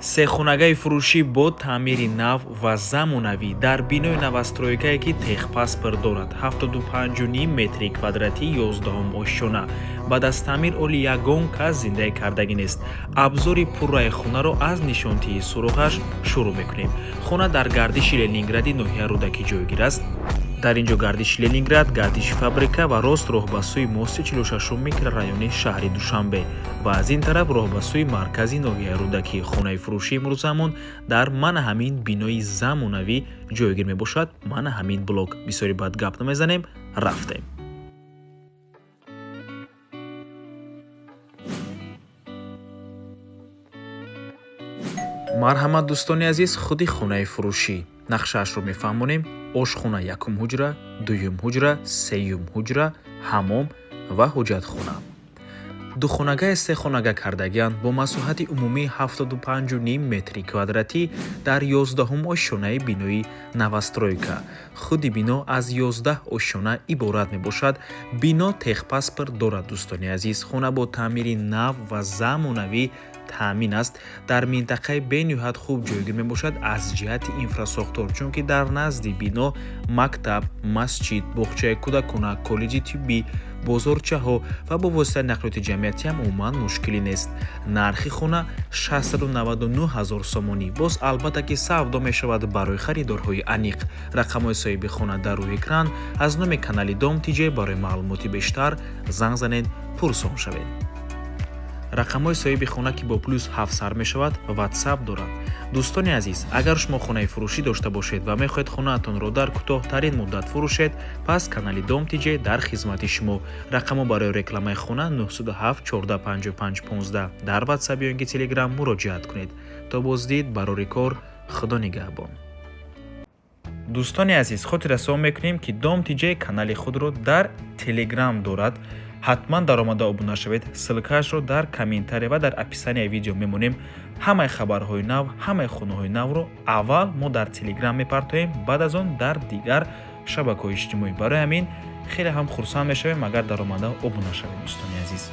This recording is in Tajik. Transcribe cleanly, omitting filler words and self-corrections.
сехонагаи фурӯшӣ бо таъмири нав ва замонавӣ дар бинои новостройкае ки техпаспорт дорад 75.5 метри квадратӣ 11 ошшона ба дастаъмир оли ягон кас зиндаи кардагӣ нест. Абзори пурраи хонаро аз нишонтии суруғаш шурӯъ мекунем. Хона дар гардиши Ленингради ноҳия Рудакӣ ҷойгир аст. дар ин ҷо гардиши Ленинград, гардиши фабрика ва рост роҳ ба сӯи мости 46 микрорайони шаҳри Душанбе ва аз ин тараф роҳ ба сӯи маркази ноҳияи Рудакӣ. Хонаи фурӯшии имрӯзамон дар мана ҳамин бинои замонавӣ ҷойгир мебошад. Мана ҳамин блок. Бисёри бад гап намезанем, рафтем. марҳамат дӯстони азиз, худи хонаи фурӯшӣ. нақшаашро мефаҳмонем. ошхона якум ҳуҷра, дуюм ҳуҷра, сеюм ҳуҷра, ҳаммом ва ҳоҷатхона. духонагае сехонага кардагианд бо масоҳати умумии 75.5 метри квадратӣ дар 11 ошшонаи бинои новостройка. худи бино аз 11 ошшона иборат мебошад. бино техпаспорт дорад дӯстони азиз. хона бо таъмири нав ва замонавӣ таъмин аст. дар минтақаи бениҳоят хуб ҷойгир мебошад аз ҷиҳати инфрасохтор, чунки дар назди бино мактаб, масҷид, боғчаи кӯдакона, коллеҷи тиббӣ, бозорчаҳо ва бо воситаи нақлиёти ҷамъиятӣ ҳам умуман мушкилӣ нест. нархи хона 699 000 сомонӣ. боз албатта ки савдо мешавад барои харидорҳои аниқ. рақамҳои соҳиби хона дар рӯи экран. аз номи канали Дом Тиҷе барои маълумоти бештар занг занед, пурсон шавед. рақамҳои соҳиби хона ки бо плюс 7 сар мешавад, ватсап дорад. дӯстони азиз, агар шумо хонаи фурӯшӣ дошта бошед ва мехоҳед хонаатонро дар кӯтоҳтарин муддат фурӯшед, пас канали Дом Тиҷе дар хизмати шумо. рақамҳо барои рекламаи хона 907 1455 15. дар ватсап ё инки телеграм муроҷиат кунед. то боздид, барори кор, худо нигаҳбон. дӯстони азиз, хотиррасон мекунем ки Дом Тиҷе канали худро дар телеграм дорад. ҳатман даромада обуна шавед. ссилкаашро дар комментария ва дар описанияи видео мемонем. ҳамаи хабарҳои нав, ҳамаи хонаҳои навро аввал мо дар телеграм мепартоем, баъд аз он дар дигар шабакаҳои иҷтимоӣ. барои ҳамин хеле ҳам хурсанд мешавем агар даромада обуна шавед дӯстони азиз.